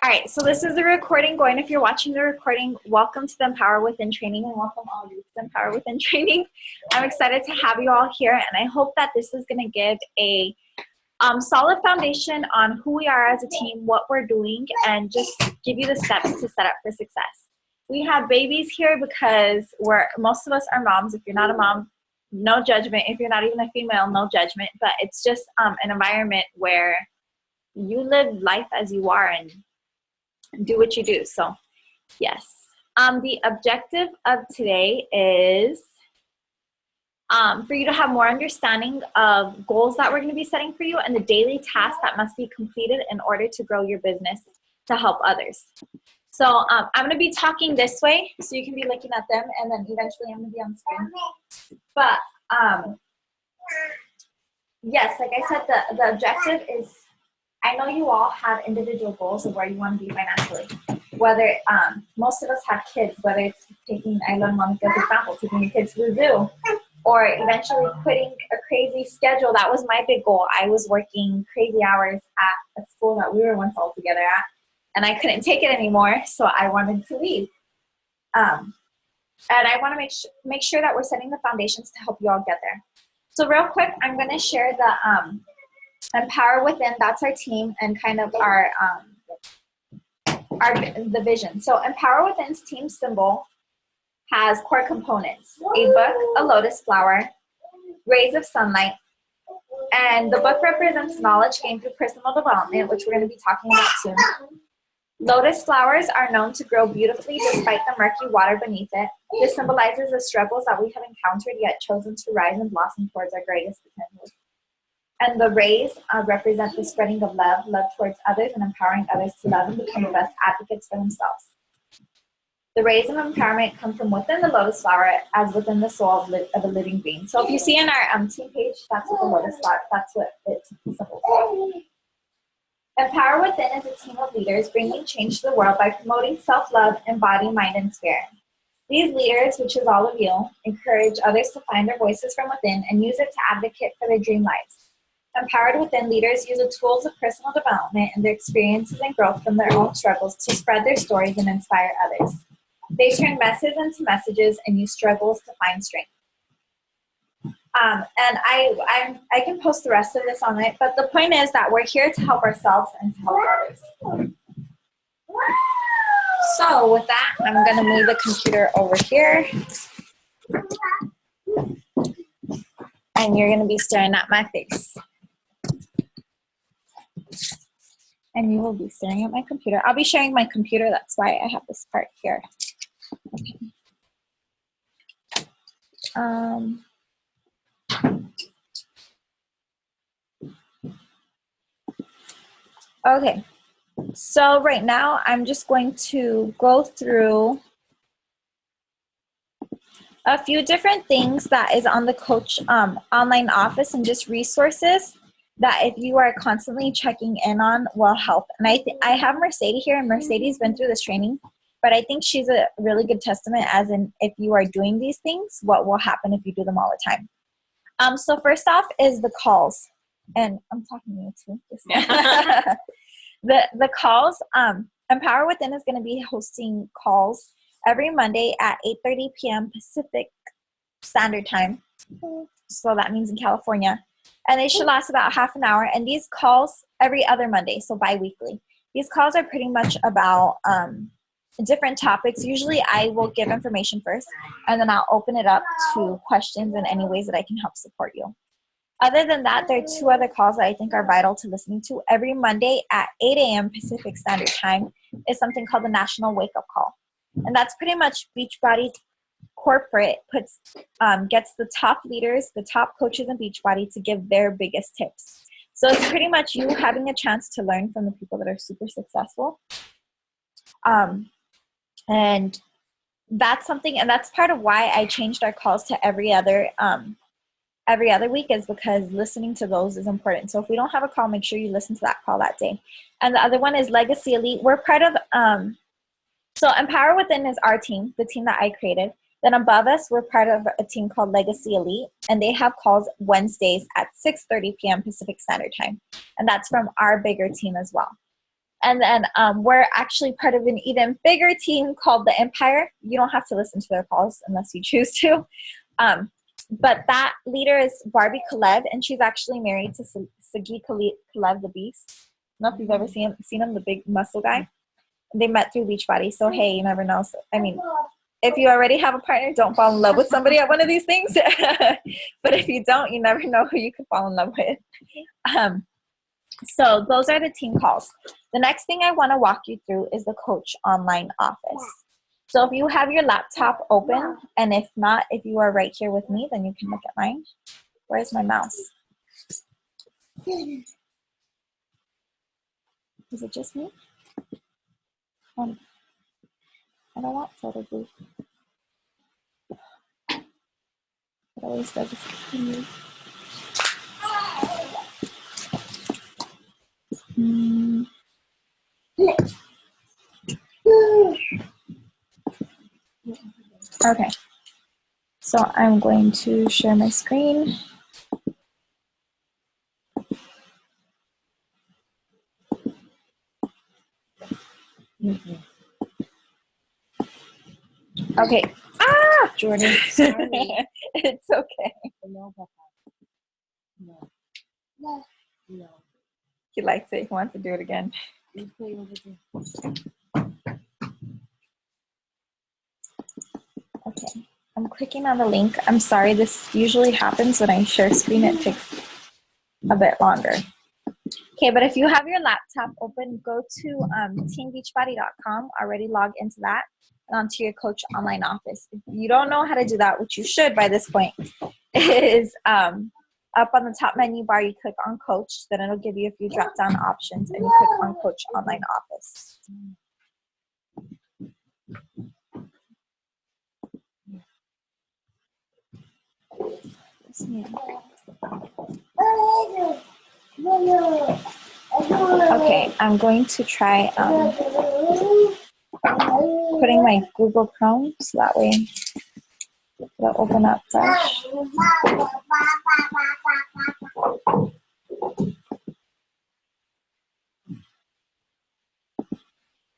All right, so this is the recording going. If you're watching the recording, welcome to the Empower Within training and welcome all of you to the Empower Within training. I'm excited to have you all here, and I hope that this is going to give a solid foundation on who we are as a team, what we're doing, and just give you the steps to set up for success. We have babies here because most of us are moms. If you're not a mom, no judgment. If you're not even a female, no judgment. But it's just an environment where you live life as you are and do what you do. So yes, the objective of today is for you to have more understanding of goals that we're going to be setting for you and the daily tasks that must be completed in order to grow your business to help others. So I'm going to be talking this way so you can be looking at them, and then eventually I'm going to be on screen. But yes, like I said, the objective is, I know you all have individual goals of where you want to be financially. Whether most of us have kids, whether it's I love Monica's example, taking your kids to the zoo, or eventually quitting a crazy schedule. That was my big goal. I was working crazy hours at a school that we were once all together at, and I couldn't take it anymore, so I wanted to leave. And I want to make sure that we're setting the foundations to help you all get there. So real quick, I'm going to share the Empower Within, that's our team, and kind of the vision. So Empower Within's team symbol has core components: a book, a lotus flower, rays of sunlight, and the book represents knowledge gained through personal development, which we're going to be talking about soon. Lotus flowers are known to grow beautifully despite the murky water beneath it. This symbolizes the struggles that we have encountered yet chosen to rise and blossom towards our greatest potential. And the rays represent the spreading of love towards others, and empowering others to love and become the best advocates for themselves. The rays of empowerment come from within the lotus flower as within the soul of a living being. So if you see on our team page, that's what the lotus flower, that's what it's supposed to be. Empower Within is a team of leaders bringing change to the world by promoting self-love in body, mind, and spirit. These leaders, which is all of you, encourage others to find their voices from within and use it to advocate for their dream lives. Empowered Within leaders use the tools of personal development and their experiences and growth from their own struggles to spread their stories and inspire others. They turn messes into messages and use struggles to find strength. And I can post the rest of this on it, but the point is that we're here to help ourselves and to help others. So with that, I'm going to move the computer over here. And you're going to be staring at my face. And you will be staring at my computer. I'll be sharing my computer. That's why I have this part here. Okay, so right now I'm just going to go through a few different things that is on the Coach online office and just resources that if you are constantly checking in on will help. And I have Mercedes here, and Mercedes been through this training, but I think she's a really good testament as in if you are doing these things, what will happen if you do them all the time. So first off is the calls. And I'm talking to you too. Yeah. The calls, Empower Within is going to be hosting calls every Monday at 8:30 p.m. Pacific Standard Time. So that means in California. And they should last about half an hour. And these calls every other Monday, so bi-weekly. These calls are pretty much about different topics. Usually I will give information first, and then I'll open it up to questions and any ways that I can help support you. Other than that, there are two other calls that I think are vital to listening to. Every Monday at 8 a.m. Pacific Standard Time is something called the National Wake Up Call. And that's pretty much Beachbody corporate gets the top leaders, the top coaches in Beachbody to give their biggest tips. So it's pretty much you having a chance to learn from the people that are super successful. And that's something, and that's part of why I changed our calls to every other week, is because listening to those is important. So if we don't have a call, make sure you listen to that call that day. And the other one is Legacy Elite. We're part of, so Empower Within is our team, the team that I created. Then above us, we're part of a team called Legacy Elite, and they have calls Wednesdays at 6:30 p.m. Pacific Standard Time. And that's from our bigger team as well. And then we're actually part of an even bigger team called the Empire. You don't have to listen to their calls unless you choose to. But that leader is Barbie Kalev, and she's actually married to Sagi Kalev, the Beast. I don't know if you've ever seen him, the big muscle guy. They met through Beachbody. So, hey, you never know. So, I mean, if you already have a partner, don't fall in love with somebody at one of these things. But if you don't, you never know who you could fall in love with. So those are the team calls. The next thing I want to walk you through is the Coach Online Office. So if you have your laptop open, and if not, if you are right here with me, then you can look at mine. Where's my mouse? Is it just me? I don't want photo booth. It always does it. Okay, so I'm going to share my screen. Okay. Ah, Jordan, sorry. It's okay. No. He likes it. He wants to do it again. Okay, I'm clicking on the link. I'm sorry, this usually happens when I share screen. It takes a bit longer. Okay, but if you have your laptop open, go to teambeachbody.com, already log into that, and onto your Coach Online Office. If you don't know how to do that, which you should by this point, is up on the top menu bar, you click on Coach, then it'll give you a few drop-down options, and you click on Coach Online Office. Okay, I'm going to try putting my Google Chrome so that way it'll open up fresh.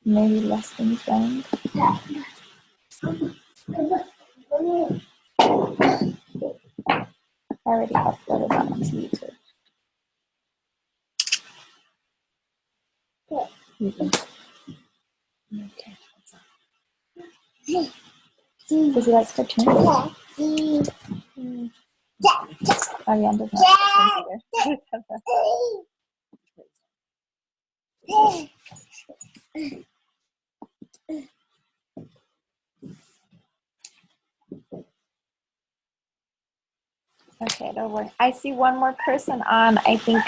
Maybe less things going. I already uploaded that onto YouTube. Okay. Does he like cartoons? Ariane does not like cartoons either. Okay, it'll work. I see one more person on. I think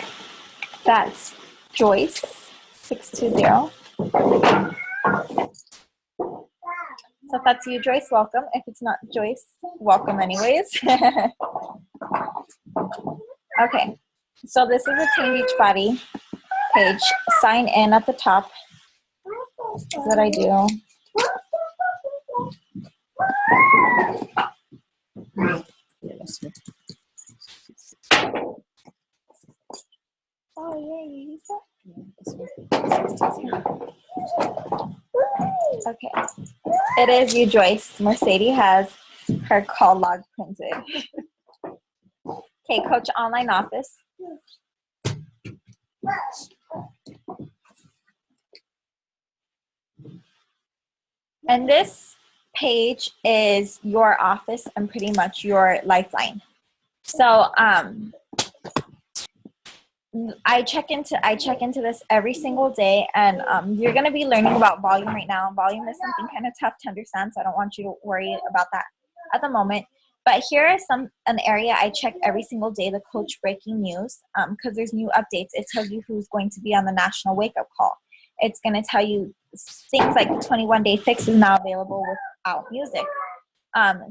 that's Joyce 620. So if that's you, Joyce, welcome. If it's not Joyce, welcome anyways. Okay, so this is a Team Beachbody page. Sign in at the top. That's what I do. Oh, yeah, you use that? Okay. It is you, Joyce. Mercedes has her call log printed. Okay, Coach Online Office. And this page is your office and pretty much your lifeline. So I check into this every single day, and you're going to be learning about volume right now. Volume is something kind of tough to understand, so I don't want you to worry about that at the moment. But here is an area I check every single day, the Coach Breaking News, because there's new updates. It tells you who's going to be on the National Wake Up Call. It's going to tell you things like the 21-day fix is now available without music.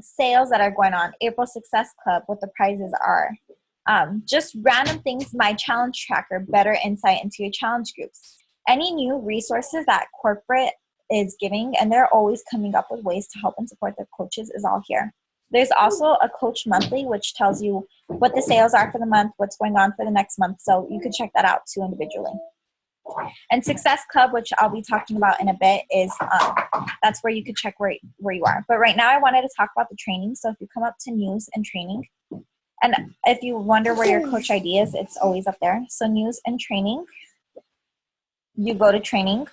Sales that are going on, April Success Club, what the prizes are. Just random things, my challenge tracker, better insight into your challenge groups. Any new resources that corporate is giving, and they're always coming up with ways to help and support their coaches, is all here. There's also a Coach Monthly, which tells you what the sales are for the month, what's going on for the next month, so you can check that out too individually. And Success Club, which I'll be talking about in a bit, is that's where you could check where you are. But right now I wanted to talk about the training. So if you come up to news and training, and if you wonder where your coach ID is, it's always up there. So news and training, you go to training.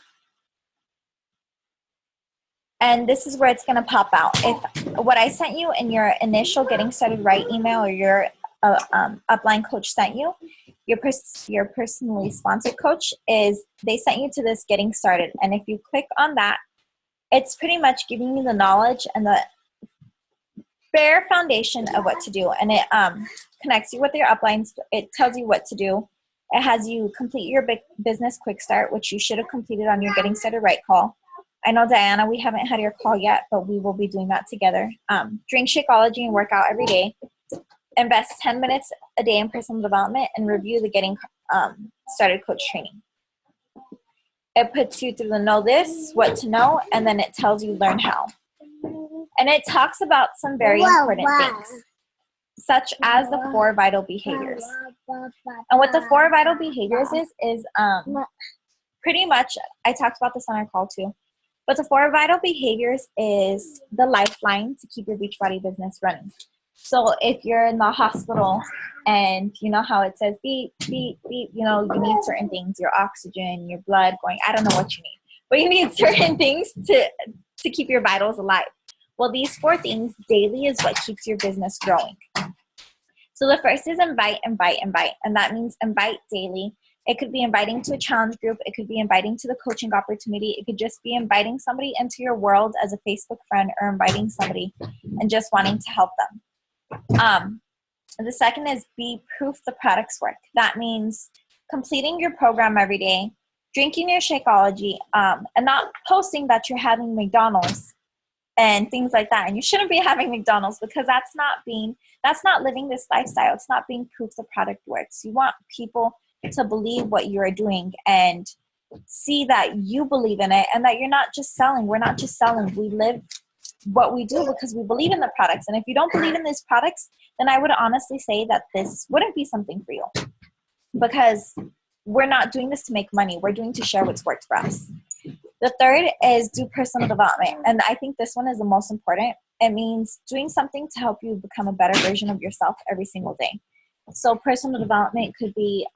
And this is where it's going to pop out. If what I sent you in your initial Getting Started Right email, or your upline coach sent you, your personally sponsored coach, is they sent you to this Getting Started. And if you click on that, it's pretty much giving you the knowledge and the bare foundation of what to do. And it connects you with your uplines. It tells you what to do. It has you complete your business quick start, which you should have completed on your Getting Started Right call. I know, Diana, we haven't had your call yet, but we will be doing that together. Drink Shakeology and work out every day. Invest 10 minutes a day in personal development, and review the Getting Started Coach training. It puts you through the know this, what to know, and then it tells you learn how. And it talks about some very important things, such as the 4 vital behaviors. And what the 4 vital behaviors is pretty much, I talked about this on our call too, but the 4 vital behaviors is the lifeline to keep your Beachbody business running. So if you're in the hospital and you know how it says beep, beep, beep, you know, you need certain things, your oxygen, your blood going, I don't know what you need, but you need certain things to keep your vitals alive. Well, these 4 things daily is what keeps your business growing. So the first is invite, invite, invite. And that means invite daily. It could be inviting to a challenge group. It could be inviting to the coaching opportunity. It could just be inviting somebody into your world as a Facebook friend, or inviting somebody and just wanting to help them. The second is be proof the products work. That means completing your program every day, drinking your Shakeology, and not posting that you're having McDonald's and things like that. And you shouldn't be having McDonald's, because that's not living this lifestyle. It's not being proof the product works. You want people to believe what you are doing and see that you believe in it, and that you're not just selling. We're not just selling. We live what we do because we believe in the products. And if you don't believe in these products, then I would honestly say that this wouldn't be something for you, because we're not doing this to make money. We're doing to share what's worked for us. The third is do personal development. And I think this one is the most important. It means doing something to help you become a better version of yourself every single day. So personal development could be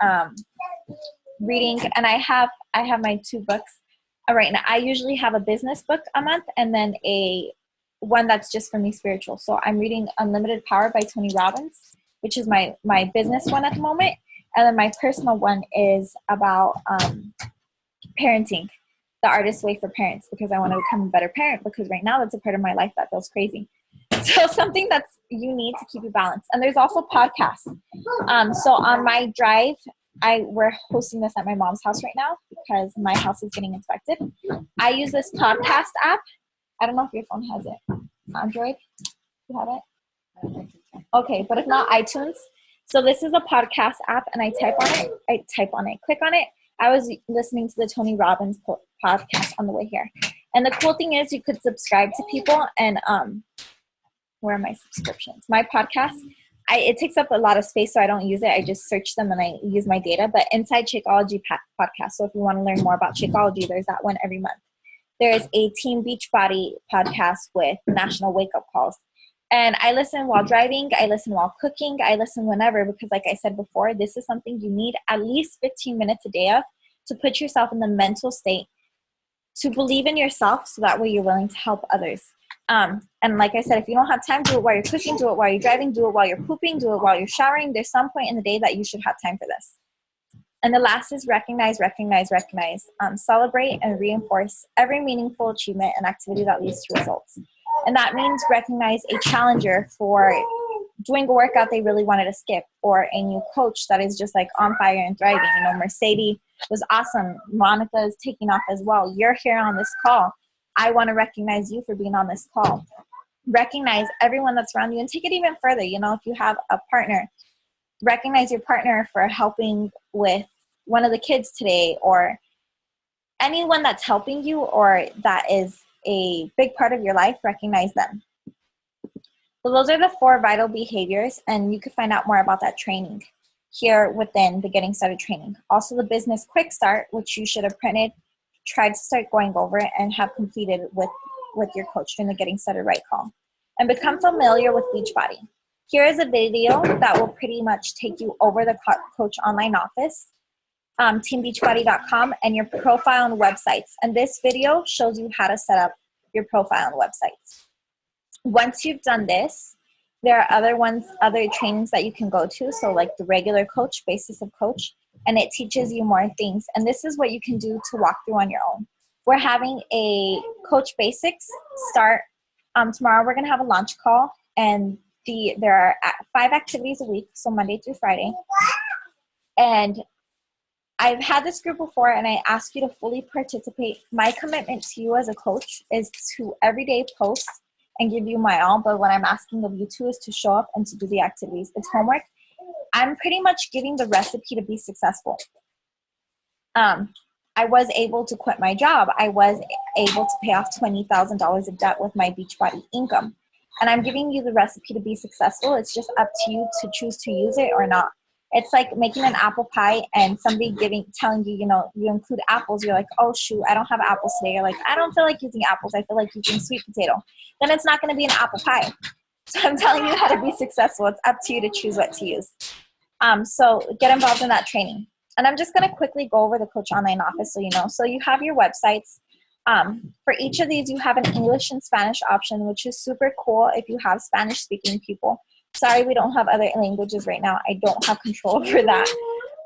reading. And I have my 2 books right now. I usually have a business book a month, and then one that's just for me spiritual. So I'm reading Unlimited Power by Tony Robbins, which is my business one at the moment. And then my personal one is about parenting, the artist's way for parents, because I want to become a better parent, because right now that's a part of my life that feels crazy. So something that's you need to keep you balanced. And there's also podcasts. So on my drive, we're hosting this at my mom's house right now because my house is getting inspected. I use this podcast app. I don't know if your phone has it. Android? You have it? Okay, but if not, iTunes. So this is a podcast app, and I click on it. I was listening to the Tony Robbins podcast on the way here. And the cool thing is you could subscribe to people, and where are my subscriptions? My podcast, it takes up a lot of space, so I don't use it. I just search them and I use my data. But Inside Shakeology podcast. So if you want to learn more about Shakeology, there's that one every month. There's a Team Beachbody podcast with National Wake Up Calls. And I listen while driving. I listen while cooking. I listen whenever, because like I said before, this is something you need at least 15 minutes a day of to put yourself in the mental state to believe in yourself, so that way you're willing to help others. And like I said, if you don't have time, do it while you're cooking, do it while you're driving, do it while you're pooping, do it while you're showering. There's some point in the day that you should have time for this. And the last is recognize. Celebrate and reinforce every meaningful achievement and activity that leads to results. And that means recognize a challenger for doing a workout they really wanted to skip, or a new coach that is just like on fire and thriving. You know, Mercedes was awesome. Monica is taking off as well. You're here on this call. I want to recognize you for being on this call. Recognize everyone that's around you, and take it even further. You know, if you have a partner, recognize your partner for helping with one of the kids today, or anyone that's helping you or that is a big part of your life. Recognize them. So those are the 4 vital behaviors, and you can find out more about that training. here within the Getting Started training. Also the Business Quick Start, which you should have printed, tried to start going over it, and have completed with your coach during the Getting Started Right call. And become familiar with Beachbody. Here is a video that will pretty much take you over the Coach Online Office, teambeachbody.com, and your profile and websites. And this video shows you how to set up your profile and websites. Once you've done this, there are other trainings that you can go to. So like the regular coach, basis of coach, and it teaches you more things. And this is what you can do to walk through on your own. We're having a Coach Basics start tomorrow. We're gonna have a launch call, and there are 5 activities a week, so Monday through Friday. And I've had this group before, and I ask you to fully participate. My commitment to you as a coach is to every day post and give you my all, but what I'm asking of you too is to show up and to do the activities. It's homework. I'm pretty much giving the recipe to be successful. I was able to quit my job. I was able to pay off $20,000 of debt with my Beachbody income. And I'm giving you the recipe to be successful. It's just up to you to choose to use it or not. It's like making an apple pie and somebody telling you, you include apples. You're like, oh shoot, I don't have apples today. You're like, I don't feel like using apples. I feel like using sweet potato. Then it's not going to be an apple pie. So I'm telling you how to be successful. It's up to you to choose what to use. So get involved in that training. And I'm just going to quickly go over the Coach Online Office so you know. So you have your websites. For each of these, you have an English and Spanish option, which is super cool if you have Spanish-speaking people. Sorry, we don't have other languages right now. I don't have control over that.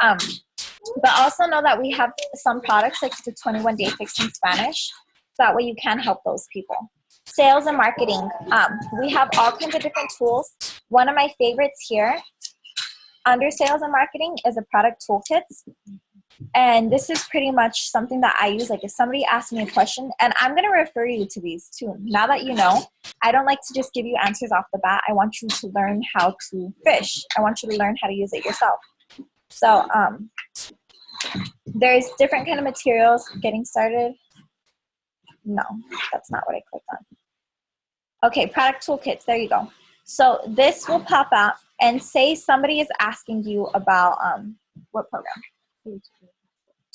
But also know that we have some products like the 21-Day Fix in Spanish. So that way you can help those people. Sales and marketing. We have all kinds of different tools. One of my favorites here under sales and marketing is a product toolkits. And this is pretty much something that I use. Like if somebody asks me a question, and I'm going to refer you to these too. Now that you know, I don't like to just give you answers off the bat. I want you to learn how to fish. I want you to learn how to use it yourself. So there's different kind of materials. Getting started. No, that's not what I clicked on. Okay, product toolkits. There you go. So this will pop out and say somebody is asking you about what program?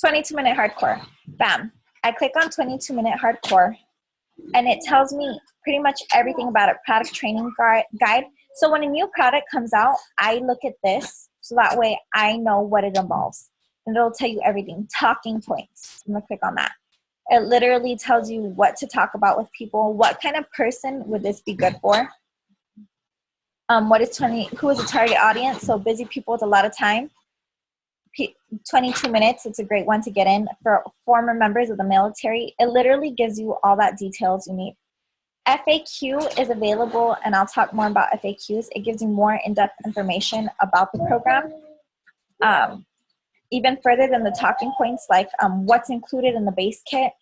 22-minute hardcore. Bam. I click on 22-minute hardcore and it tells me pretty much everything about it. Product training guide. So when a new product comes out, I look at this so that way I know what it involves. And it'll tell you everything. Talking points. I'm going to click on that. It literally tells you what to talk about with people. What kind of person would this be good for? Who is the target audience? So busy people with a lot of time. 22 minutes, it's a great one to get in. For former members of the military, it literally gives you all that details you need. FAQ is available, and I'll talk more about FAQs. It gives you more in-depth information about the program. Even further than the talking points, like what's included in the base kit,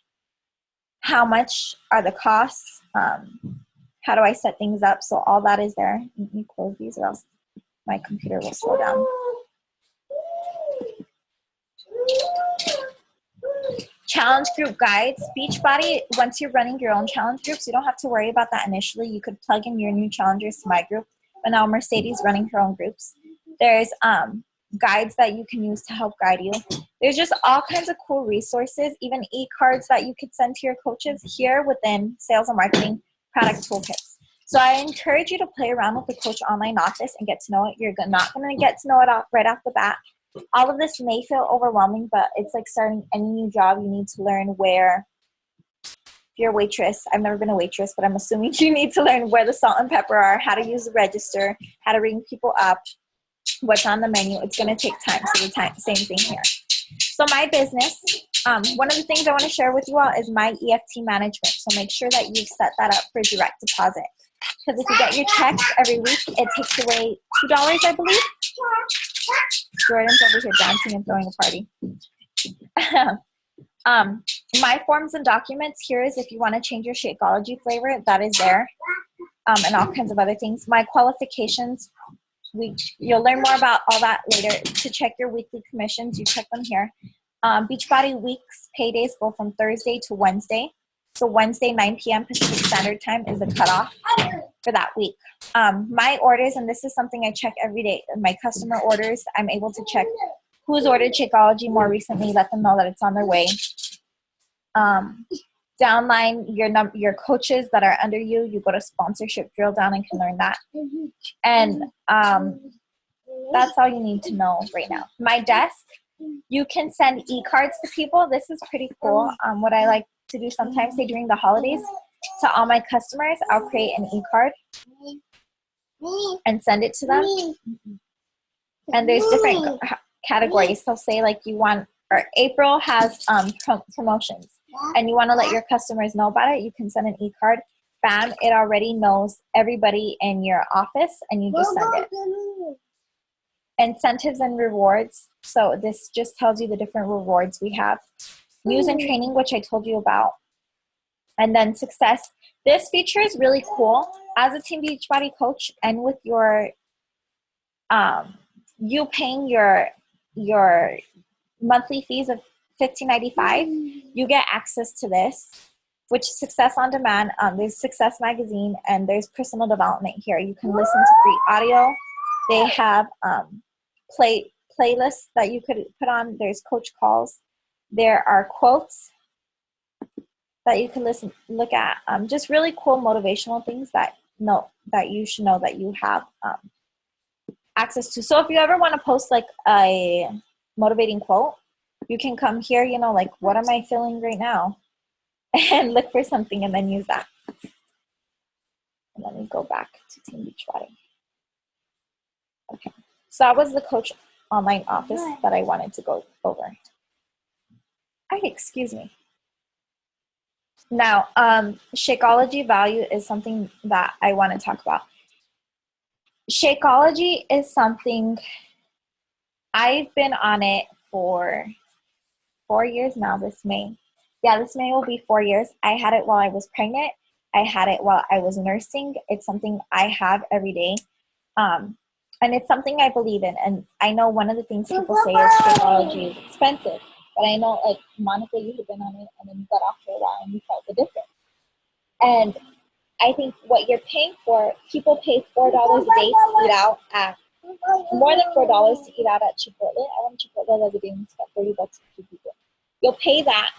how much are the costs, how do I set things up, so all that is there. Let me close these or else my computer will slow down. Challenge group guides. Beachbody, once you're running your own challenge groups, you don't have to worry about that initially. You could plug in your new challengers to my group, but now Mercedes running her own groups. There's guides that you can use to help guide you. There's just all kinds of cool resources, even e-cards that you could send to your coaches here within Sales and Marketing Product Toolkits. So I encourage you to play around with the Coach Online Office and get to know it. You're not going to get to know it right off the bat. All of this may feel overwhelming, but it's like starting any new job. You need to learn where, if you're a waitress, I've never been a waitress, but I'm assuming you need to learn where the salt and pepper are, how to use the register, how to ring people up, what's on the menu. It's going to take time, so same thing here. So my business, one of the things I want to share with you all is my EFT management. So make sure that you've set that up for direct deposit. Because if you get your checks every week, it takes away $2, I believe. Jordan's over here dancing and throwing a party. My forms and documents here is if you want to change your Shakeology flavor, that is there. And all kinds of other things. My qualifications, you'll learn more about all that later. To check your weekly commissions, you check them here. Beachbody weeks paydays go from Thursday to Wednesday. So Wednesday, 9 p.m. Pacific Standard Time is the cutoff. for that week. My orders, and this is something I check every day, my customer orders, I'm able to check who's ordered Shakeology more recently, let them know that it's on their way. Downline your coaches that are under you. You go to sponsorship drill down and can learn that. And that's all you need to know right now. My desk, you can send e-cards to people. This is pretty cool. What I like to do sometimes, say during the holidays, to all my customers, I'll create an e-card and send it to them. And there's different categories. So say like you want, or April has promotions, and you want to let your customers know about it, you can send an e-card. Bam, it already knows everybody in your office, and you just send it. Incentives and rewards. So this just tells you the different rewards we have. News and training, which I told you about. And then success. This feature is really cool. As a Team Beachbody coach, and with your, you paying your monthly fees of $15.95, you get access to this, which is Success on Demand. There's Success Magazine, and there's personal development here. You can listen to free audio. They have playlists that you could put on. There's coach calls. There are quotes that you can look at. Just really cool motivational things that you should know that you have access to. So if you ever want to post like a motivating quote, you can come here, like, what am I feeling right now? And look for something and then use that. And let me go back to Team Beachbody. Okay. So that was the coach online office that I wanted to go over. Excuse me. Now, Shakeology value is something that I want to talk about. Shakeology is something, I've been on it for 4 years now. This May will be 4 years. I had it while I was pregnant. I had it while I was nursing. It's something I have every day. And it's something I believe in. And I know one of the things people say is Shakeology is expensive. But I know, like, Monica, you had been on it and then you got off for a while and you felt the difference. And I think what you're paying for, people pay $4 a day to eat out at, more than $4 to eat out at Chipotle. I went to Chipotle the other day and spent $30 for 2 people. You'll pay that,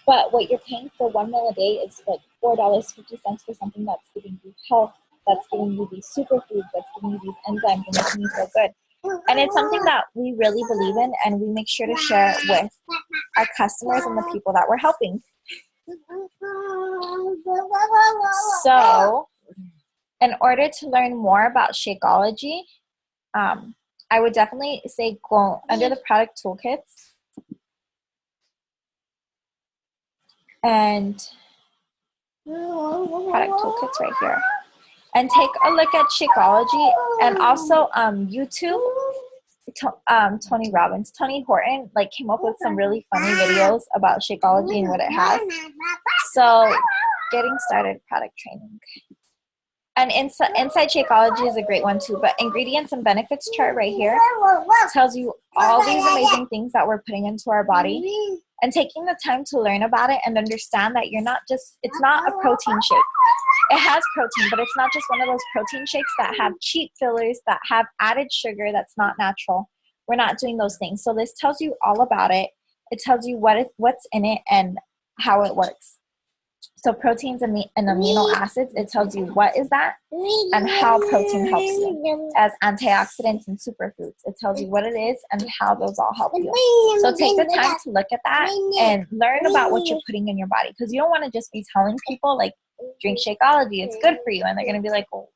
but what you're paying for one meal a day is like $4.50 for something that's giving you health, that's giving you these superfoods, that's giving you these enzymes and making you feel good. And it's something that we really believe in, and we make sure to share it with our customers and the people that we're helping. So, in order to learn more about Shakeology, I would definitely say go under the product toolkits and product toolkits right here, and take a look at Shakeology, and also YouTube. Tony Robbins, Tony Horton, like, came up with some really funny videos about Shakeology and what it has. So, getting started product training. And Inside Shakeology is a great one too, but ingredients and benefits chart right here tells you all these amazing things that we're putting into our body, and taking the time to learn about it and understand that it's not a protein shake. It has protein, but it's not just one of those protein shakes that have cheap fillers, that have added sugar that's not natural. We're not doing those things. So this tells you all about it. It tells you what's in it and how it works. So proteins and amino acids, it tells you what is that and how protein helps you. As antioxidants and superfoods, it tells you what it is and how those all help you. So take the time to look at that and learn about what you're putting in your body, because you don't want to just be telling people, like, drink Shakeology, it's good for you, and they're going to be like, oh,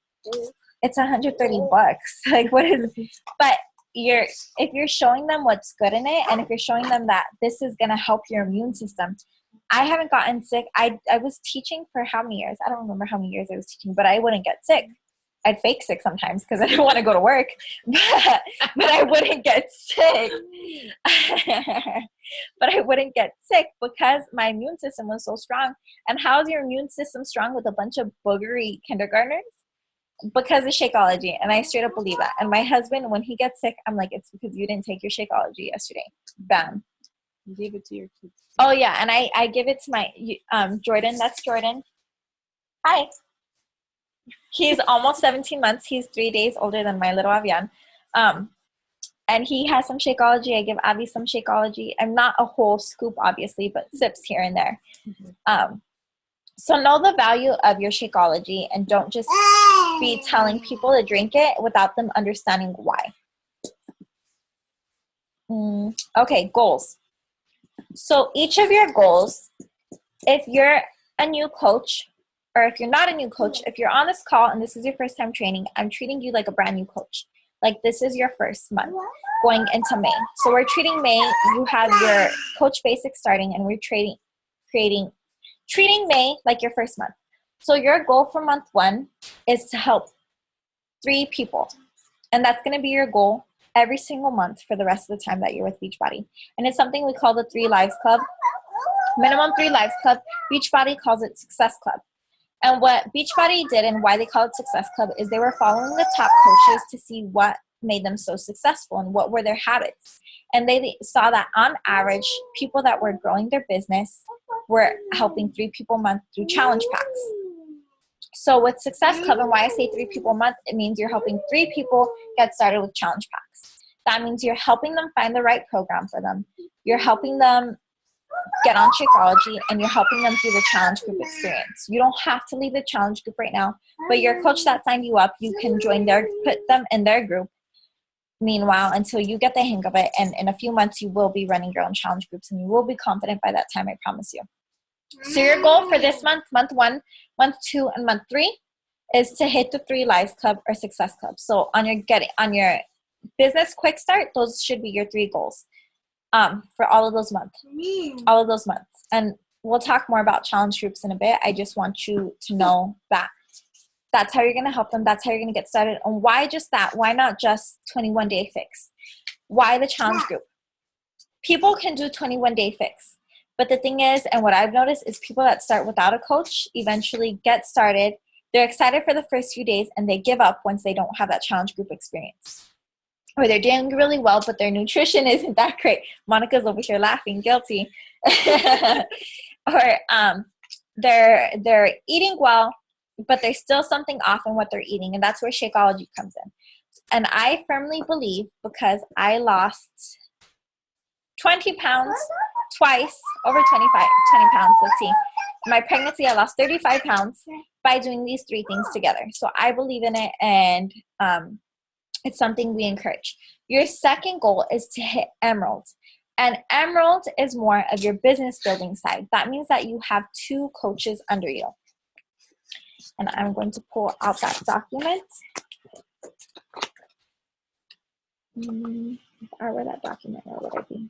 it's $130. Like, what is it? But if you're showing them what's good in it, and if you're showing them that this is going to help your immune system. I haven't gotten sick. I was teaching for how many years? I don't remember how many years I was teaching, but I wouldn't get sick. I'd fake sick sometimes because I didn't want to go to work, but I wouldn't get sick. But I wouldn't get sick because my immune system was so strong. And how's your immune system strong with a bunch of boogery kindergartners? Because of Shakeology. And I straight up believe that. And my husband, when he gets sick, I'm like, it's because you didn't take your Shakeology yesterday. Bam. You gave it to your kids. Oh, yeah. And I give it to my Jordan. That's Jordan. Hi. He's almost 17 months. He's 3 days older than my little Avian. And he has some Shakeology. I give Avi some Shakeology. I'm not a whole scoop, obviously, but sips here and there. So know the value of your Shakeology and don't just be telling people to drink it without them understanding why. Okay, goals. So each of your goals, if you're a new coach, or if you're not a new coach, if you're on this call and this is your first time training, I'm treating you like a brand new coach. Like this is your first month going into May. So we're treating May, you have your Coach Basics starting, and we're treating May like your first month. So your goal for month 1 is to help 3 people. And that's going to be your goal every single month for the rest of the time that you're with Beachbody. And it's something we call the 3 Lives Club. Minimum 3 Lives Club. Beachbody calls it Success Club. And what Beachbody did and why they call it Success Club is they were following the top coaches to see what made them so successful and what were their habits. And they saw that on average, people that were growing their business were helping 3 people a month through challenge packs. So with Success Club, and why I say 3 people a month, it means you're helping 3 people get started with challenge packs. That means you're helping them find the right program for them. You're helping them get on Shakeology, and you're helping them through the challenge group experience. You don't have to leave the challenge group right now, but your coach that signed you up, you can put them in their group. Meanwhile, until you get the hang of it, and in a few months, you will be running your own challenge groups, and you will be confident by that time, I promise you. So your goal for this month, month 1, month 2, and month 3, is to hit the 3 Lives Club or Success Club. So on your business quick start, those should be your 3 goals. For all of those months. And we'll talk more about challenge groups in a bit. I just want you to know that that's how you're going to help them. That's how you're going to get started. And why just that? Why not just 21-day fix? Why the challenge group? People can do 21-day fix. But the thing is, and what I've noticed is people that start without a coach eventually get started. They're excited for the first few days and they give up once they don't have that challenge group experience. Or they're doing really well, but their nutrition isn't that great. Monica's over here laughing, guilty. Or they're eating well, but there's still something off in what they're eating, and that's where Shakeology comes in. And I firmly believe, because I lost 20 pounds twice, over 20 pounds, let's see. My pregnancy, I lost 35 pounds by doing these 3 things together. So I believe in it, and it's something we encourage. Your second goal is to hit Emerald. And Emerald is more of your business building side. That means that you have 2 coaches under you. And I'm going to pull out that document. Where that document, or would it be?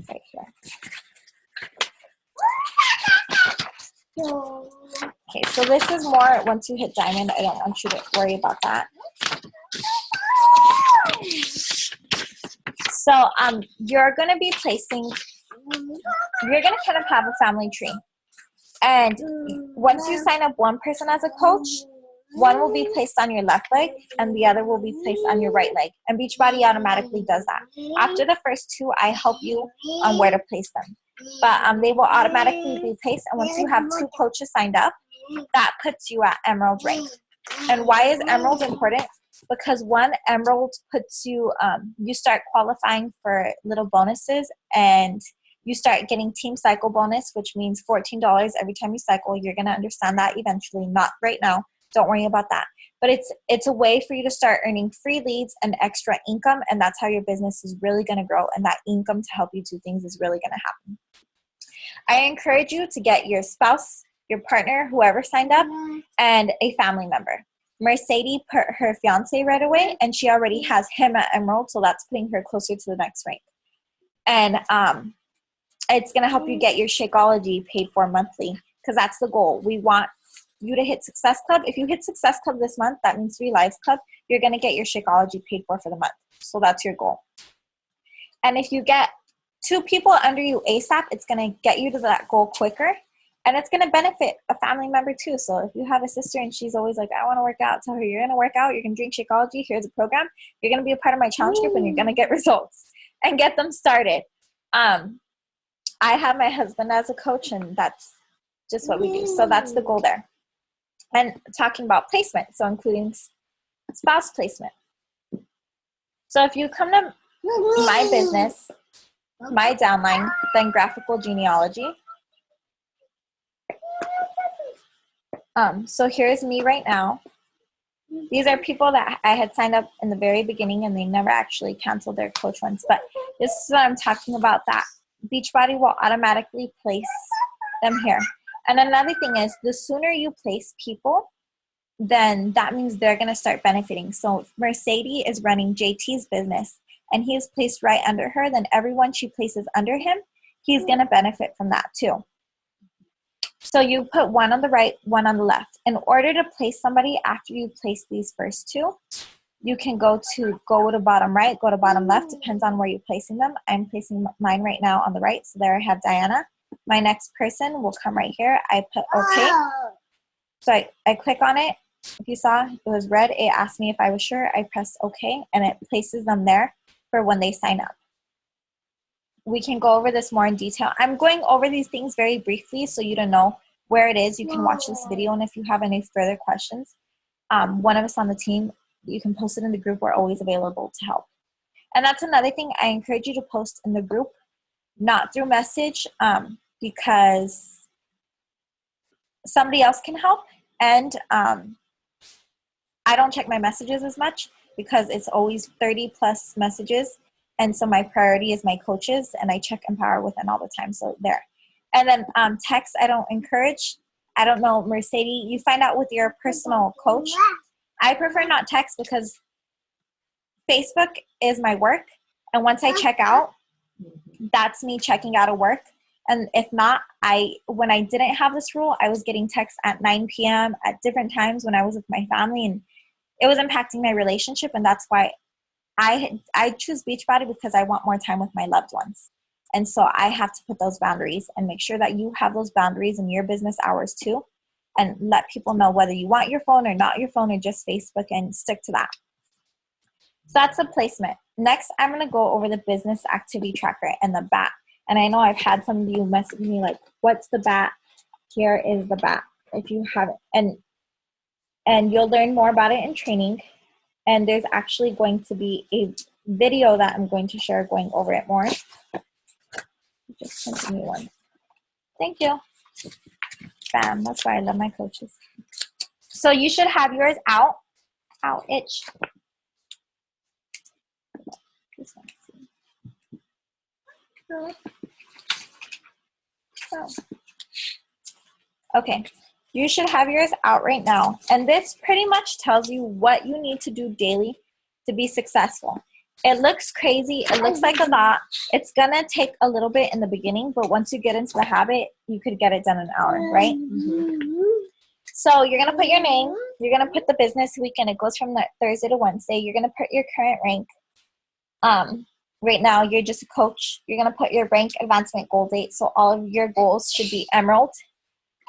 Right here. Okay, so this is more once you hit Diamond. I don't want you to worry about that. So you're going to be you're going to kind of have a family tree. And once you sign up one person as a coach, one will be placed on your left leg and the other will be placed on your right leg. And Beachbody automatically does that. After the first 2, I help you on where to place them. But they will automatically be placed. And once you have 2 coaches signed up, that puts you at Emerald rank. And why is Emerald important? Because one, Emerald puts you, you start qualifying for little bonuses, and you start getting Team Cycle bonus, which means $14 every time you cycle. You're going to understand that eventually, not right now. Don't worry about that. But it's a way for you to start earning free leads and extra income, and that's how your business is really going to grow, and that income to help you do things is really going to happen. I encourage you to get your spouse, your partner, whoever signed up, and a family member. Mercedes put her fiance right away, and she already has him at Emerald, so that's putting her closer to the next rank. And it's going to help you get your Shakeology paid for monthly, because that's the goal. We want you to hit Success Club. If you hit Success Club this month, that means 3 Lives Club, you're going to get your Shakeology paid for the month. So that's your goal. And if you get 2 people under you ASAP, it's going to get you to that goal quicker. And it's going to benefit a family member too. So if you have a sister and she's always like, I want to work out, tell her you're going to work out, you're going to drink Shakeology, here's a program, you're going to be a part of my challenge group, and you're going to get results and get them started. I have my husband as a coach, and that's just what we do. So that's the goal there. and talking about placement, so including spouse placement. So if you come to my business, my downline, then graphical genealogy. So here's me right now. These are people that I had signed up in the very beginning and they never actually canceled their coach ones. But this is what I'm talking about, that Beachbody will automatically place them here. And another thing is, the sooner you place people, then that means they're going to start benefiting. So Mercedes is running JT's business and he's placed right under her. Then everyone she places under him, he's going to benefit from that too. So you put one on the right, one on the left. In order to place somebody after you place these first two, you can go to bottom right, go to bottom left, depends on where you're placing them. I'm placing mine right now on the right, so there I have Diana. My next person will come right here. I put okay. So I click on it. If you saw, it was red. It asked me if I was sure. I pressed okay, and it places them there for when they sign up. We can go over this more in detail. I'm going over these things very briefly so you don't know where it is. You can watch this video, and if you have any further questions, one of us on the team, you can post it in the group. We're always available to help. And that's another thing. I encourage you to post in the group, not through message, because somebody else can help. And I don't check my messages as much because it's always 30 plus messages. And so my priority is my coaches, and I check Empower Within all the time. So there. And then text, I don't encourage. I don't know, Mercedes, you find out with your personal coach. I prefer not text because Facebook is my work. And once I check out, that's me checking out of work. And if not, when I didn't have this rule, I was getting texts at 9 p.m. at different times when I was with my family, and it was impacting my relationship. And that's why I choose Beachbody, because I want more time with my loved ones. And so I have to put those boundaries and make sure that you have those boundaries in your business hours too, and let people know whether you want your phone or not your phone or just Facebook, and stick to that. So that's the placement. Next, I'm going to go over the business activity tracker and the BAT. And I know I've had some of you message me like, what's the BAT? Here is the BAT if you haven't. And you'll learn more about it in training. And there's actually going to be a video that I'm going to share going over it more. Just continue one. Thank you. Bam. That's why I love my coaches. So you should have yours out. Ow, itch. This one. Oh. Okay. You should have yours out right now. And this pretty much tells you what you need to do daily to be successful. It looks crazy. It looks like a lot. It's going to take a little bit in the beginning, but once you get into the habit, you could get it done in an hour, right? Mm-hmm. So you're going to put your name. You're going to put the business week, and it goes from Thursday to Wednesday. You're going to put your current rank. Right now, you're just a coach. You're going to put your rank, advancement, goal date. So all of your goals should be emerald.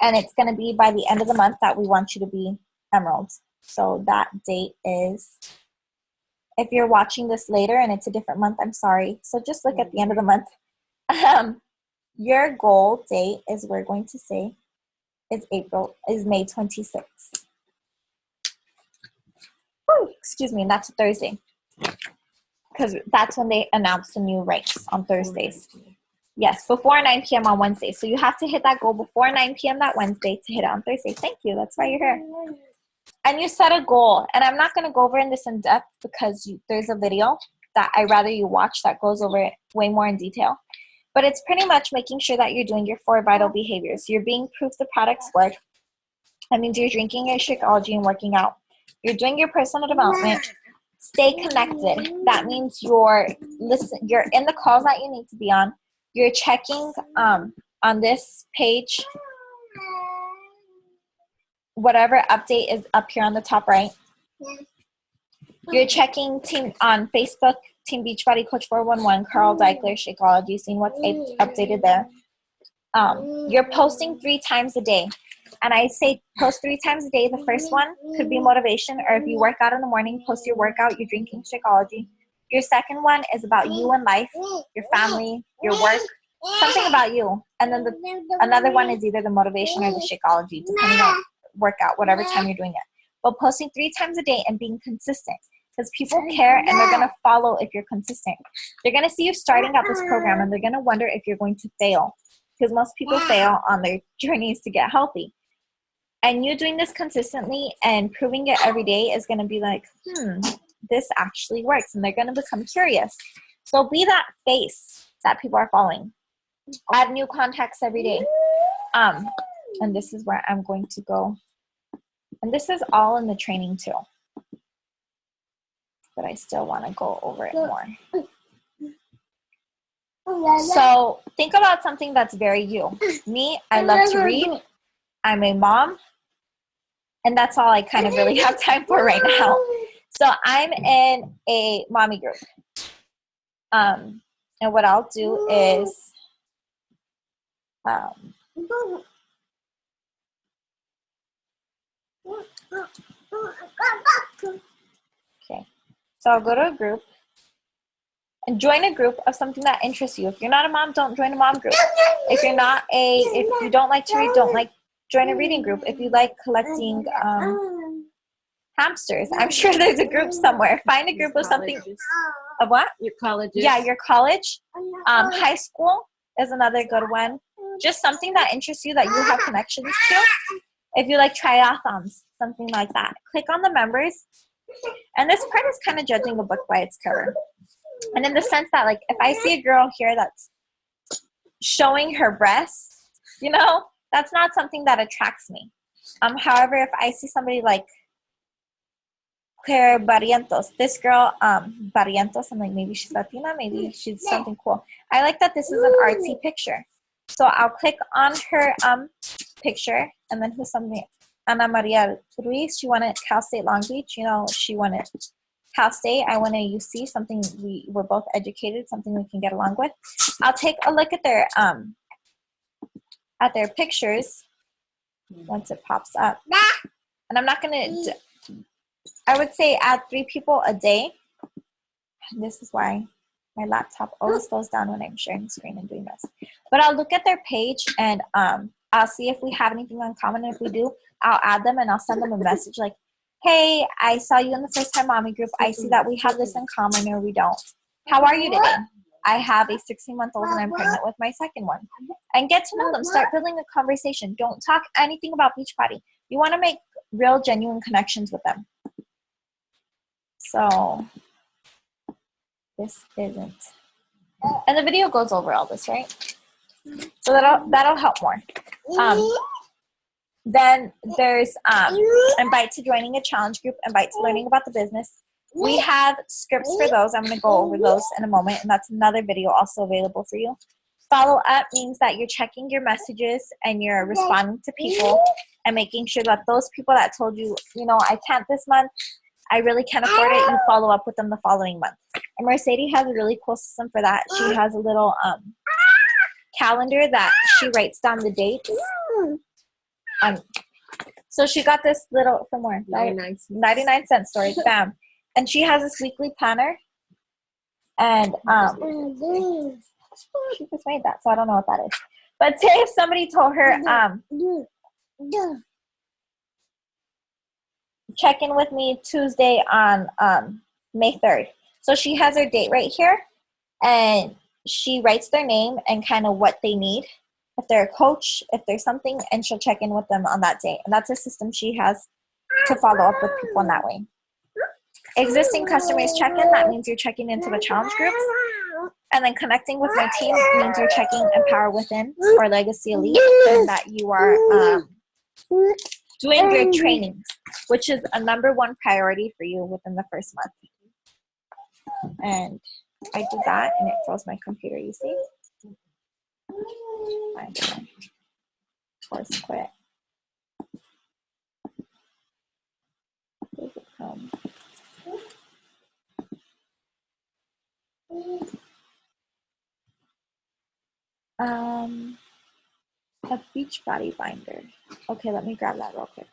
And it's going to be by the end of the month that we want you to be emerald. So that date is, if you're watching this later and it's a different month, I'm sorry. So just look at the end of the month. Your goal date is, we're going to say, is May 26th. Woo, excuse me, and that's a Thursday. Because that's when they announce the new ranks, on Thursdays. Yes, before 9 p.m. on Wednesday. So you have to hit that goal before 9 p.m. that Wednesday to hit it on Thursday. Thank you. That's why you're here. And you set a goal. And I'm not going to go over this in depth because there's a video that I'd rather you watch that goes over it way more in detail. But it's pretty much making sure that you're doing your 4 vital behaviors. You're being proof the products work. That means you're drinking your Shakeology and working out. You're doing your personal development. Stay connected. That means you're in the calls that you need to be on. You're checking on this page, whatever update is up here on the top right. You're checking team on Facebook, Team Beachbody Coach 411, Carl Deichler, Shakeology, seeing what's updated there. You're posting 3 times a day. And I say post 3 times a day. The first one could be motivation, or if you work out in the morning, post your workout, you're drinking Shakeology. Your second one is about you and life, your family, your work, something about you. And then another one is either the motivation or the Shakeology, depending on workout, whatever time you're doing it. But posting 3 times a day and being consistent, because people care and they're going to follow if you're consistent. They're going to see you starting out this program and they're going to wonder if you're going to fail, because most people fail on their journeys to get healthy. And you doing this consistently and proving it every day is going to be like, this actually works. And they're going to become curious. So be that face that people are following. Add new contacts every day. And this is where I'm going to go. And this is all in the training too. But I still want to go over it more. So think about something that's very you. Me, I love to read. I'm a mom. And that's all I kind of really have time for right now. So I'm in a mommy group. And what I'll do is, okay, so I'll go to a group and join a group of something that interests you. If you're not a mom, don't join a mom group. If you don't like to read, join a reading group. If you like collecting hamsters, I'm sure there's a group somewhere. Find a group of something. Of what? Your colleges. Yeah, your college. High school is another good one. Just something that interests you that you have connections to. If you like triathlons, something like that. Click on the members. And this part is kind of judging the book by its cover. And in the sense that, like, if I see a girl here that's showing her breasts, that's not something that attracts me. However, if I see somebody like Claire Barrientos, this girl, Barrientos, I'm like, maybe she's Latina, maybe she's something cool. I like that this is an artsy picture. So I'll click on her picture, and then who's something? Ana Maria Ruiz, she wanted Cal State Long Beach. She wanted Cal State. I wanted UC, something we were both educated, something we can get along with. I'll take a look at their pictures once it pops up. And I'm not going to, I would say add 3 people a day. And this is why my laptop always slows down when I'm sharing the screen and doing this. But I'll look at their page and I'll see if we have anything in common. And if we do, I'll add them and I'll send them a message like, hey, I saw you in the First Time Mommy group. I see that we have this in common or we don't. How are you today? I have a 16-month-old and I'm pregnant with my second one. And get to know them. Start building a conversation. Don't talk anything about Beachbody. You want to make real, genuine connections with them. So this isn't. And the video goes over all this, right? So that'll help more. Then there's invite to joining a challenge group, invite to learning about the business. We have scripts for those. I'm going to go over those in a moment, and that's another video also available for you. Follow up means that you're checking your messages and you're responding to people and making sure that those people that told you, I can't this month, I really can't afford it, you follow up with them the following month. And Mercedes has a really cool system for that. She has a little calendar that she writes down the dates. So she got this little, from where? 99-cent store, bam. And she has this weekly planner. And she just made that, so I don't know what that is. But say if somebody told her, check in with me Tuesday on May 3rd. So she has her date right here, and she writes their name and kind of what they need. If they're a coach, if there's something, and she'll check in with them on that day. And that's a system she has to follow up with people in that way. Existing customers check-in, that means you're checking into the challenge groups. And then connecting with my team means you're checking Empower Within or Legacy Elite, and that you are doing your trainings, which is a #1 priority for you within the first month. And I did that, and it froze my computer, you see? I'm gonna force quit. A Beachbody binder. Okay, let me grab that real quick.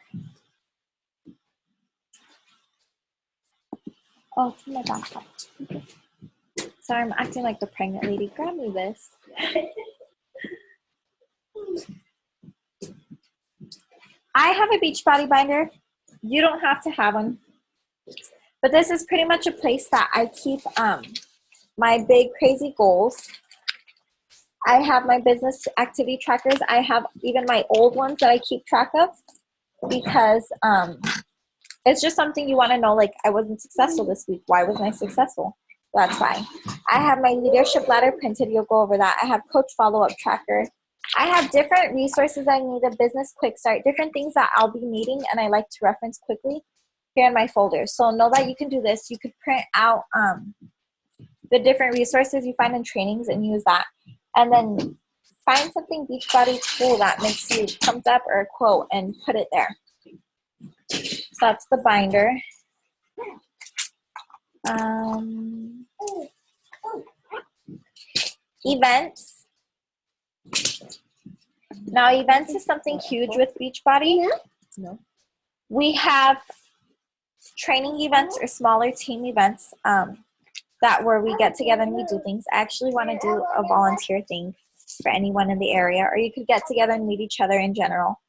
Oh, it's in my backpack. Sorry, I'm acting like the pregnant lady. Grab me this. I have a Beachbody binder. You don't have to have one. But this is pretty much a place that I keep my big crazy goals. I have my business activity trackers. I have even my old ones that I keep track of because it's just something you want to know, like, I wasn't successful this week. Why wasn't I successful? That's why. I have my leadership ladder printed. You'll go over that. I have coach follow-up tracker. I have different resources I need, a business quick start, different things that I'll be needing and I like to reference quickly here in my folders. So know that you can do this. You could print out the different resources you find in trainings and use that. And then find something Beachbody cool that makes you pumped up or a quote and put it there. So that's the binder. Events. Now, events is something huge with Beachbody. No. We have training events or smaller team events that where we get together and we do things. I actually want to do a volunteer thing for anyone in the area, or you could get together and meet each other in general.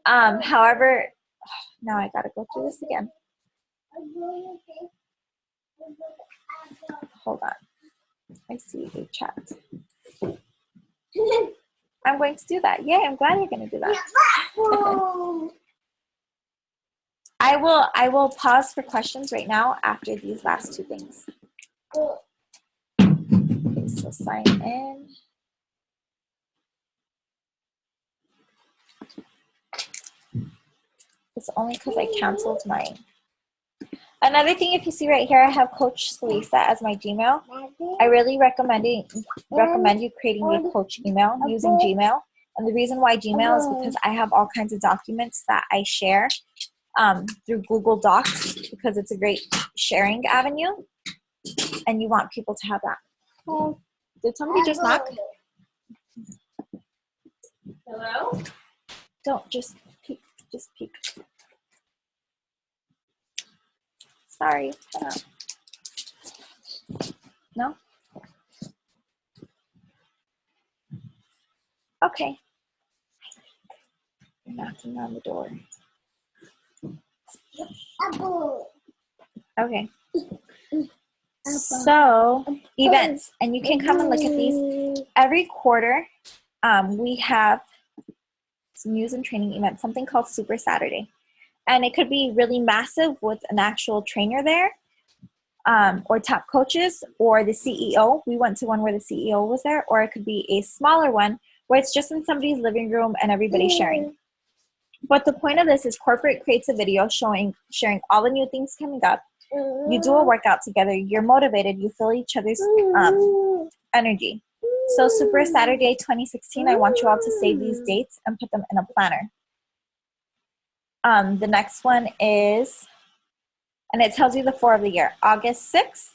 However, now I gotta go through this again. Hold on. I see a chat. I'm going to do that. Yay, I'm glad you're going to do that. I will pause for questions right now after these last two things. Okay, so sign in. It's only because I canceled mine. Another thing, if you see right here, I have Coach Salisa as my Gmail. I really recommend you creating a Coach email using Gmail. And the reason why Gmail is because I have all kinds of documents that I share through Google Docs because it's a great sharing avenue. And you want people to have that. Oh, did somebody just knock? Hello? Don't, just peek. Just peek. Sorry. No? Okay. You're knocking on the door. Okay. So, events. And you can come and look at these. Every quarter, we have some news and training events, something called Super Saturday. And it could be really massive with an actual trainer there, or top coaches, or the CEO. We went to one where the CEO was there, or it could be a smaller one where it's just in somebody's living room and everybody's sharing. But the point of this is corporate creates a video sharing all the new things coming up. You do a workout together. You're motivated. You feel each other's energy. So Super Saturday 2016, I want you all to save these dates and put them in a planner. The next one is, and it tells you the 4 of the year, August 6th.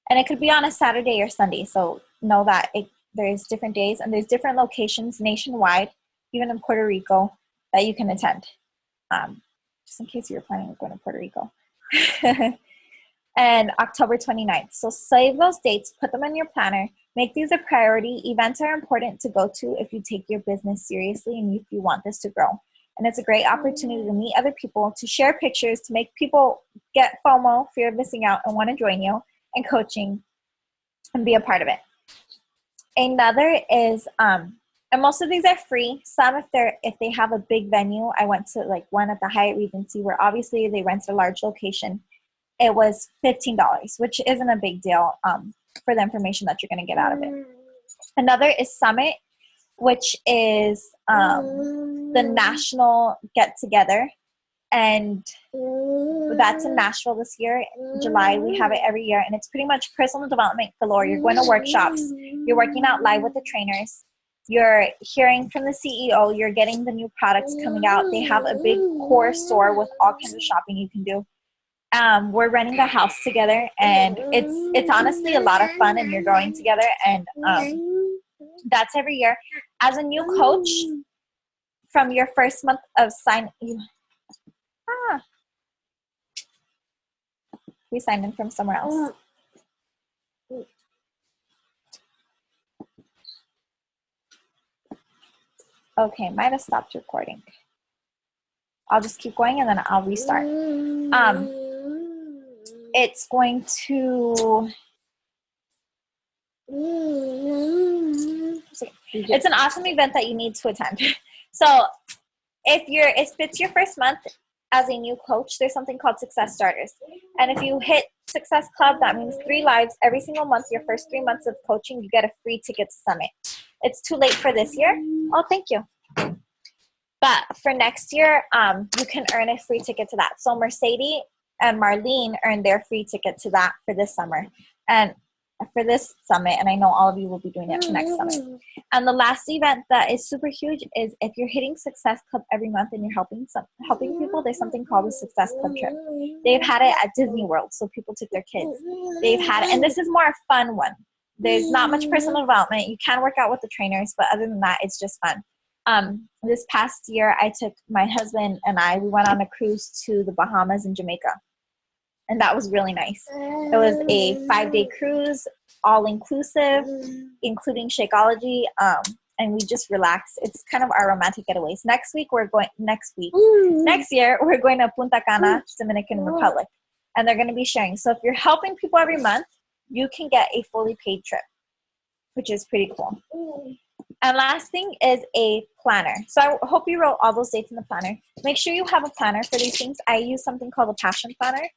And it could be on a Saturday or Sunday. So know that there's different days and there's different locations nationwide, even in Puerto Rico, that you can attend. Just in case you're planning on going to Puerto Rico. And October 29th. So save those dates, put them in your planner, make these a priority. Events are important to go to if you take your business seriously and if you want this to grow. And it's a great opportunity to meet other people, to share pictures, to make people get FOMO, fear of missing out, and want to join you, and coaching and be a part of it. Another is, and most of these are free. Some, if they have a big venue, I went to like one at the Hyatt Regency where obviously they rented a large location. It was $15, which isn't a big deal for the information that you're going to get out of it. Another is Summit, which is the national get-together. And that's in Nashville this year, July. We have it every year. And it's pretty much personal development galore. You're going to workshops. You're working out live with the trainers. You're hearing from the CEO. You're getting the new products coming out. They have a big core store with all kinds of shopping you can do. We're renting the house together, and it's honestly a lot of fun, and you're growing together, and that's every year. As a new coach, from your first month of we signed in from somewhere else. Okay, might have stopped recording. I'll just keep going and then I'll restart. It's going to, it's an awesome event that you need to attend. So if it's your first month as a new coach, there's something called Success Starters. And if you hit Success Club, that means 3 lives every single month. Your first 3 months of coaching, you get a free ticket to Summit. It's too late for this year. Oh, thank you. But for next year, you can earn a free ticket to that. So Mercedes and Marlene earned their free ticket to that for this summer. And for this summit, and I know all of you will be doing it for next summit. And the last event that is super huge is if you're hitting Success Club every month and you're helping people, there's something called the Success Club trip. They've had it at Disney World, so people took their kids. They've had it, and this is more a fun one. There's not much personal development. You can work out with the trainers, but other than that, it's just fun. This past year, I took my husband and we went on a cruise to the Bahamas and Jamaica. And that was really nice. It was a 5-day cruise, all inclusive, including Shakeology, and we just relaxed. It's kind of our romantic getaways. Next year, we're going to Punta Cana, Dominican Republic, and they're going to be sharing. So if you're helping people every month, you can get a fully paid trip, which is pretty cool. And last thing is a planner. So I hope you wrote all those dates in the planner. Make sure you have a planner for these things. I use something called a passion planner.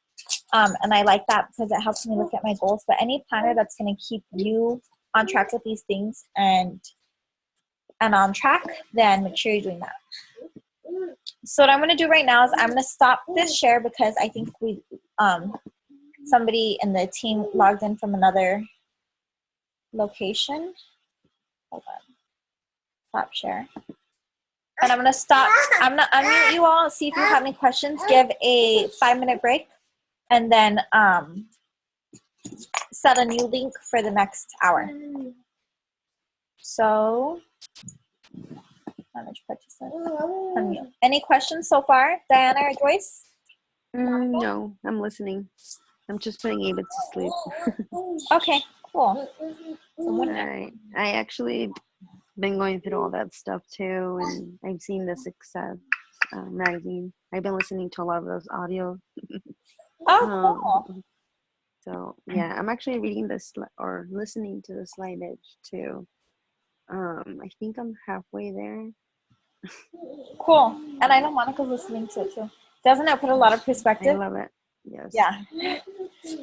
And I like that because it helps me look at my goals. But any planner that's going to keep you on track with these things and on track, then make sure you're doing that. So what I'm going to do right now is I'm going to stop this share because I think somebody in the team logged in from another location. Hold on. Stop share. And I'm going to stop. I'm going to unmute you all, see if you have any questions. Give a 5-minute break. And then set a new link for the next hour. So, manage participant. Unmute. Any questions so far, Diana or Joyce? No, I'm listening. I'm just putting Ava to sleep. Okay, cool. All right. I actually been going through all that stuff too, and I've seen the Success magazine. I've been listening to a lot of those audio. Oh, cool. So yeah, I'm actually reading this or listening to the Slide Edge too. I think I'm halfway there. Cool. And I know Monica's listening to it too. Doesn't it put a lot of perspective? I love it. Yes. Yeah.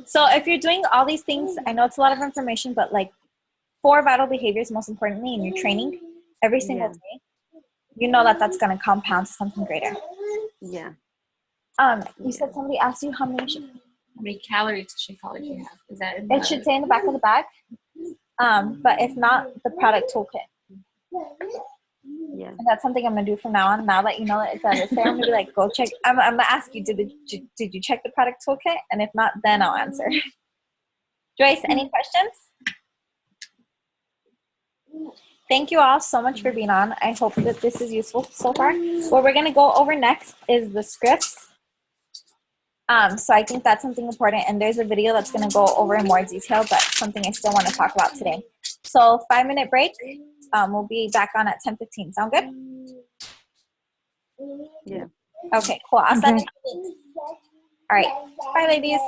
So if you're doing all these things, I know it's a lot of information, but like 4 vital behaviors, most importantly, in your training every single day, you know that's going to compound to something greater. Yeah. You said somebody asked you how many calories does Shakeology have? Is that in it should say in the back of the bag. But if not, the product toolkit. Yeah. And that's something I'm gonna do from now on. Now that you know that it's there, I'm gonna be like, go check. I'm gonna ask you, did you check the product toolkit? And if not, then I'll answer. Joyce, any questions? Thank you all so much for being on. I hope that this is useful so far. What we're gonna go over next is the scripts. So I think that's something important, and there's a video that's going to go over in more detail, but something I still want to talk about today. So 5-minute break. We'll be back on at 10:15. Sound good? Yeah. Okay, cool. I'll send you the link. All right. Bye, ladies.